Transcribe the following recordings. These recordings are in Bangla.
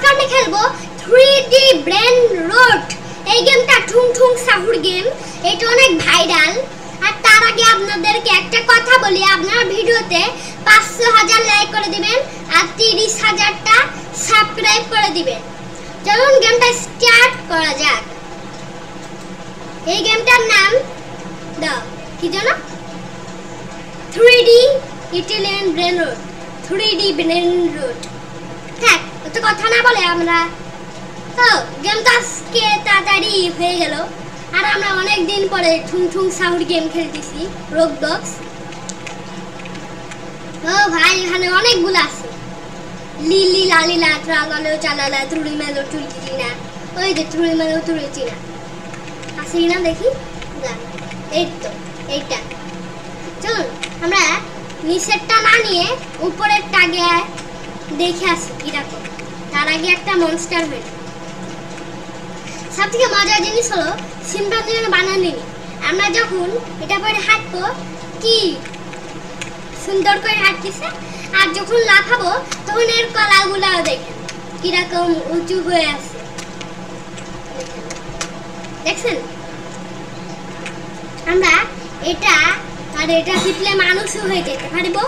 এখন আমরা খেলবো 3D ব্রেন রোট। এই গেমটা ঠুং ঠুং সাহুর গেম, এটা অনেক ভাইরাল। আর তার আগে আপনাদেরকে একটা কথা বলি, আপনার ভিডিওতে 500,000 লাইক করে দিবেন আর 30,000টা সাবস্ক্রাইব করে দিবেন। চলুন গেমটা স্টার্ট করা যাক। এই গেমটার নাম কি জানো? 3D Italian brain rot. 3D brain rot. হ্যাঁ, অত কথা না বলে আমরা গেমটা আজকে তাড়াতাড়ি হয়ে গেল। আর আমরা অনেক দিন পরে ঠুং ঠুং সাহুর গেম খেলতেছি, রোবলক্স। ও ভাই, এখানে অনেকগুলো আছে। লিলি লালিলা ট্রালালো চালালা তুড়ি মেলো তুড়ি না, ওই যে তুড়ি মেলো তুড়ি না আছে না, দেখি। এই তো এইটা। চলুন আমরা নিচেরটা না নিয়ে উপরেরটা আগে দেখে আসি কিরকম। তার আগে একটা মনস্টার হয়ে, সবথেকে মজার জিনিস হলো সিম্পাঞ্জির বানানি। আমরা যখন এটা পরে হাঁটবো কি সুন্দর করে হাঁটতেছে, আর যখন লাফাবো তখন এর কলাগুলাও দেখেন কিরকম উঁচু হয়ে আছে, দেখছেন? আমরা এটা আর এটা টিপলে মানুষও হয়ে যেতে পারবো।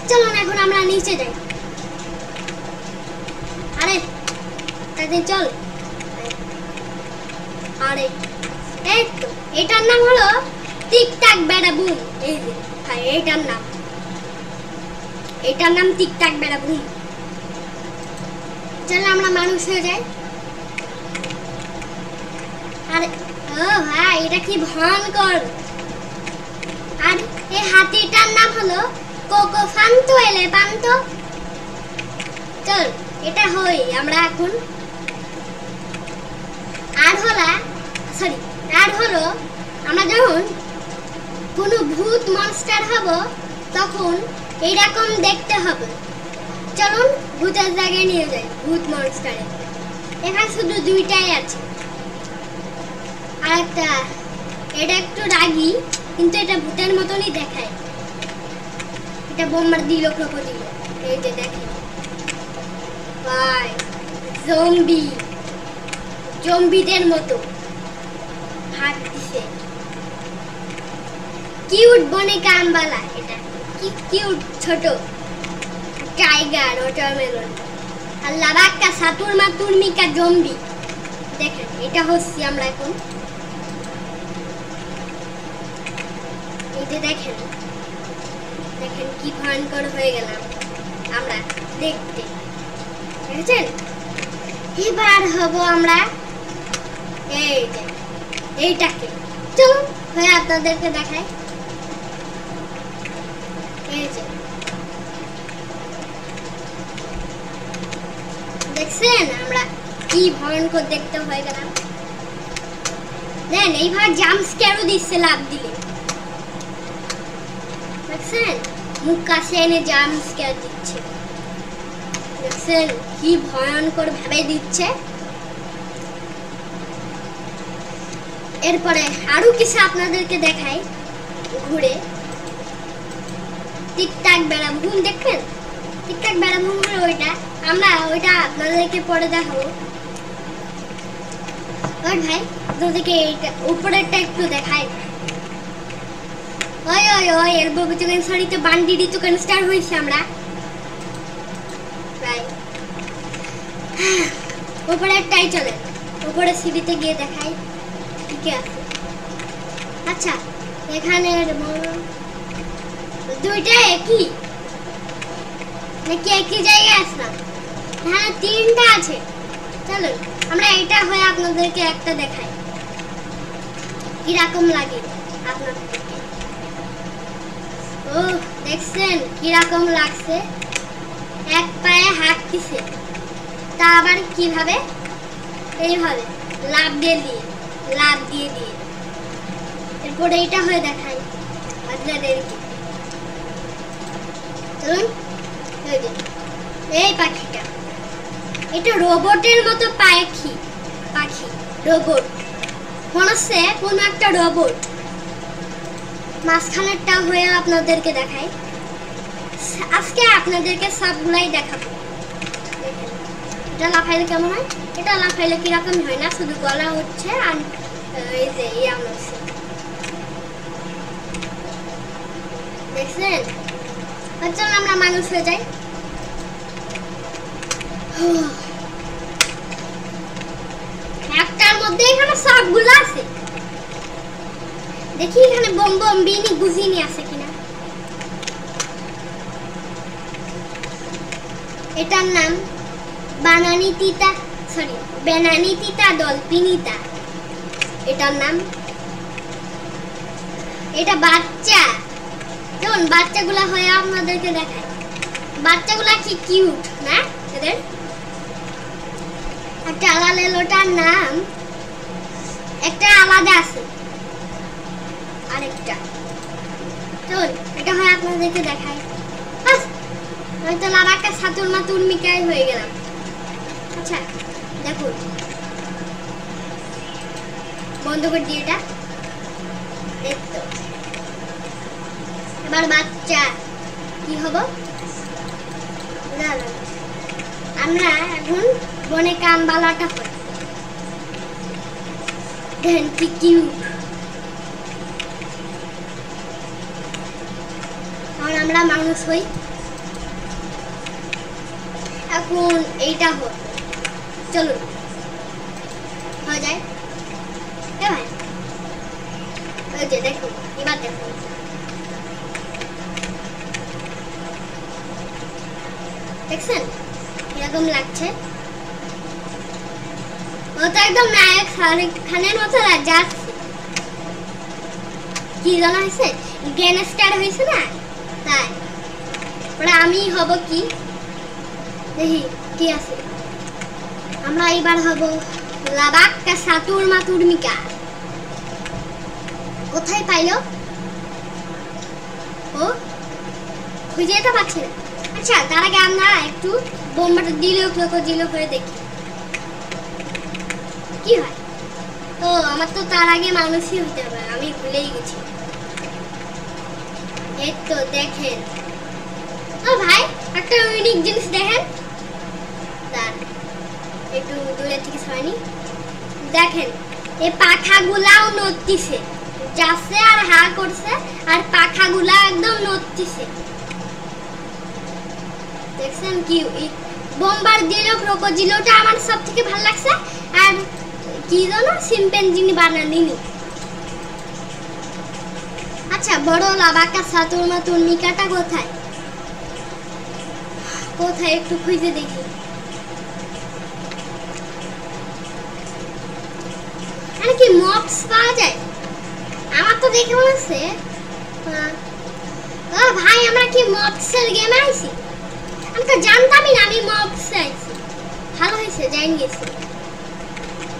চলুন এখন আমরা নিচে যাই। আরে তাদের চল। আরে এই তো, এটার নাম হলো টিকটাক বেড়া বুম। এই যে ভাই, এটার নাম টিকটাক বেড়া বুম। চল আমরা মানুষ হয়ে যাই। আরে ও ভাই, এটা কি ভয়ঙ্কর। আর এই হাতিটার নাম হলো কোকো ফান্তো এলেফান্তো। চল এটা হই আমরা এখন। আর হলো আমরা যখন কোনো ভূত মনস্টার হব তখন এইরকম দেখতে হবে। চলুন ভূতের জায়গায় নিয়ে যাই, ভূত মনস্টারে। এখানে শুধু দুইটাই আছে। আর একটা, এটা একটু রাগী কিন্তু এটা ভূতের মতনই দেখায়। এটা বোম্বার দিল ক্রোকোডিল। এই যে দেখেন ভাই, জম্বিদের মতো হাঁটছে। কিউট বনিকা আমবালা। এটা কি কিউট ছোট টাইগার ওয়াটারমেলন। আর লাবাক্কা সাতুরমা তুর্মিকা জম্বি। দেখেন এটা হচ্ছে আমরা এখন। এই যে দেখেন কি ভয়ঙ্কর হয়ে গেলাম আমরা দেখতে, দেখেছেন? এবার হব আমরা এই যে এইটাকে। চলুন হয়ে আপনাদেরকে দেখাই। এই যে দেখছেন আমরা কি ভয়ঙ্কর দেখতে হয়ে গেলাম। দেন এইভাবে জাম্প স্ক্যারও দিচ্ছে লাভ দিলে, দেখছেন? মুখ কাছে এনে জাম্প স্ক্যার দিচ্ছে, দেখছেন কি ভয়ঙ্কর ভাবে দিচ্ছে। এরপরে আরো কিছু আপনাদেরকে দেখাই ঘুরে। টিকটাক বেড়া ভুম, দেখবেন? টিকটাক বেড়া ভুম হলো ওইটা। আমরা ওইটা আপনাদেরকে পরে দেখাবো। ভাই আপনাদেরকে উপরেরটা একটু দেখাই। ওই ওই ওই এলবো চিকেন সরিতে বান্ডিডি চিকেন স্টার হইছে আমরা। রাইট, উপরেরটাই চলে। উপরে সিঁড়িতে গিয়ে দেখাই ঠিক আছে। আচ্ছা, এখানে দুইটা একই নাকি একই জায়গায় আসলাম? হ্যাঁ, তিনটা আছে। চলুন আমরা এটা হয়ে আপনাদেরকে একটা দেখাই কিরকম লাগে আপনাদেরকে। ও দেখছেন কিরকম লাগছে? এক পায়ে হাঁটতেছে, তা আবার কিভাবে? এইভাবে লাভ দিয়ে দিয়ে। এরপরে এইটা হয়ে দেখাই আপনাদেরকে। চলুন এই পাখিটা, এটা রোবটের মতো পাখি রোবট মনে হচ্ছে, কোনো একটা রোবট। মাঝখানেরটা হয়ে আপনাদেরকে দেখাই। আজকে আপনাদেরকে সবগুলাই দেখাবো। এটা লাফাইলে কেমন হয়? এটা লাফাইলে কিরকম হয় না, শুধু গলা হচ্ছে আর এই যে ইয়াম হচ্ছে, দেখছেন? চল আমরা মানুষ হয়ে যাই। একটার মধ্যে এখানে সবগুলো আছে, দেখি এখানে বম বম বিনি গুজিনি আছে কিনা। এটার নাম বানানি তিতা, সরি বেনানি তিতা ডলপিনিতা এটার নাম। এটা বাচ্চা, যেমন বাচ্চাগুলা হয় আপনাদেরকে দেখায়, বাচ্চাগুলা কি কিউট না এদের। একটা আলাদা লোটার নাম একটা আলাদা আছে, আরেকটা চল এটা হয় আপনাদেরকে দেখায়। হয়তো লাবাকা সাতুর মাতুর মিকাই হয়ে গেলাম। আচ্ছা দেখুন, বন্ধ করে দিয়ে এটা, দেখতো এবার বাচ্চা কি হবো, আমরা এখন বনে কামবালাটা করি, দেখেন কি কিউট। আর আমরা মানুষ হই, এখন এইটা হোক, চলুন হয়ে যায়। ভাই ওই যে দেখুন, এবার দেখুন দেখছেন কিরকম লাগছে। ও তো একদম নায়ক শাহরুখ খানের মতো যাচ্ছে, কি জানা হয়েছে, গ্যাংস্টার হয়েছে না তাই। ওরা আমি হব কি দেখি কি আছে। আমরা এবার হব লাবাক্কা সাতুর মাতুর মিকা। কোথায় পাইলো ও, খুঁজে তো পাচ্ছি না। আচ্ছা তার আগে আমরা একটু বোম্বাটা দিল করে দেখি কি হয়। তো আমার তো তার আগে মানুষই হতে হবে, আমি ভুলেই গেছি। এই তো দেখেন, ও ভাই একটা ইউনিক জিনিস দেখেন, তার একটু দূরে থেকে সরানি, দেখেন এই পাখাগুলাও নড়তিছে, যাচ্ছে আর হা করছে, আর পাখাগুলা একদম নড়তিছে, দেখছেন কি। বোম্বার্ডিলো ক্রোকোডিলোটা আমার সব থেকে ভালো লাগছে, আর কি জানো শিম্পাঞ্জি বানানিনি। আচ্ছা বড় লাবাকা সাতুর মাতুর মিকাটা কোথায় কোথায় একটু খুঁজে দেখি। আর কি মপস পাওয়া যায়? আমার তো দেখে মনে হচ্ছে ও ভাই আমরা কি মপসের গেমে আইছি? আমি তো জানতামই না আমি মপসে আইছি। ভালো হয়েছে জানি গেছি,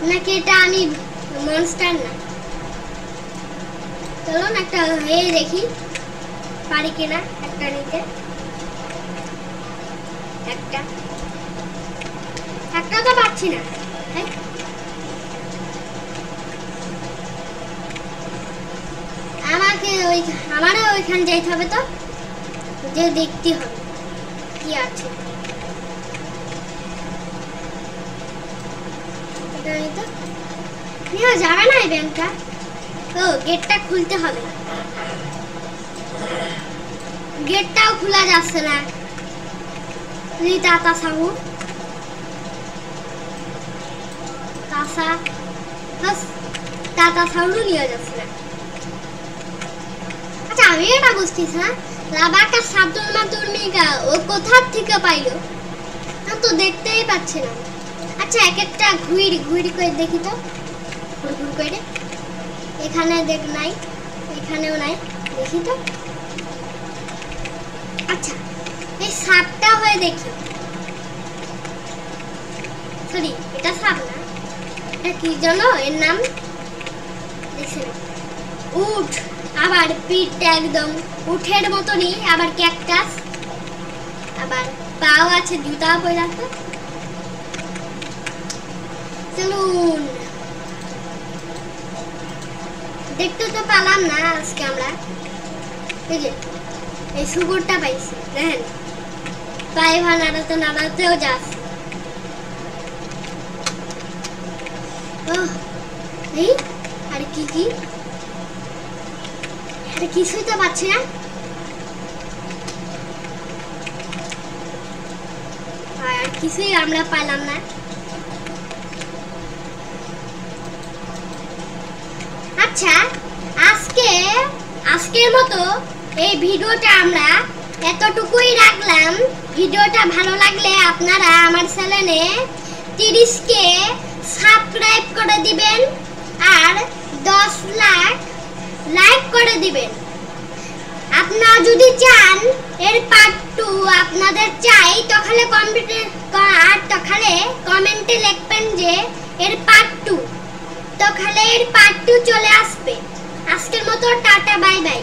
নাকি এটা আমি মনস্টার না। চলুন একটা হয়ে দেখি পারি কিনা একটা নিতে। একটা তো পাচ্ছি না, আমারও ওইখানে যাইতে হবে, তো যে দেখতে হবে কি আছে। যাবে না এই ব্যাংকটা, তো গেটটা খুলতে হবে, গেটটাও খোলা যাচ্ছে না। তাতা সাহু তাতা সাউন্ডও নিয়ে যাচ্ছে না। আচ্ছা আমি এটা বুঝতেছি না, লাবাকা সাতুর মাতুর মিকা ও কোথার থেকে পাইলো, তো দেখতেই পাচ্ছি না। আচ্ছা এক একটা ঘুরি করে দেখি তো, ঘুর করে এখানে দেখ নাই, এখানেও নাই, দেখি তো। আচ্ছা এই সাপটা হয়ে দেখি, সরি এটা সাপ না, এটা কি জানো এর নাম দেখছেন, উট। আবার পিঠটা একদম উঠের মতনই, আবার ক্যাকটাস, আবার পাও আছে, জুতা পরে আছে। চলুন দেখতে তো পেলাম না আজকে আমরা, এই যে এই শুকুরটা পাইছি, দেখেন পায়ে নাড়াতেও যাচ্ছে। এই আর কি আরে কিছুই তো পাচ্ছি না। আর কিছুই আমরা পাইলাম না। আচ্ছা, আজকের মতো এই ভিডিওটা আমরা এতটুকুই রাখলাম। ভিডিওটা ভালো লাগলে আপনারা আমার চ্যানেলে 30কে সাবস্ক্রাইব করে দিবেন আর 10 লাখ লাইক করে দিবেন। আপনারা যদি চান এর পার্ট 2 আপনাদের চাই তাহলে কমেন্টে লিখবেন যে এর পার্ট 2, তাহলে এর পার্ট 2 চলে আসবে। আজকের মতো টাটা, বাই বাই।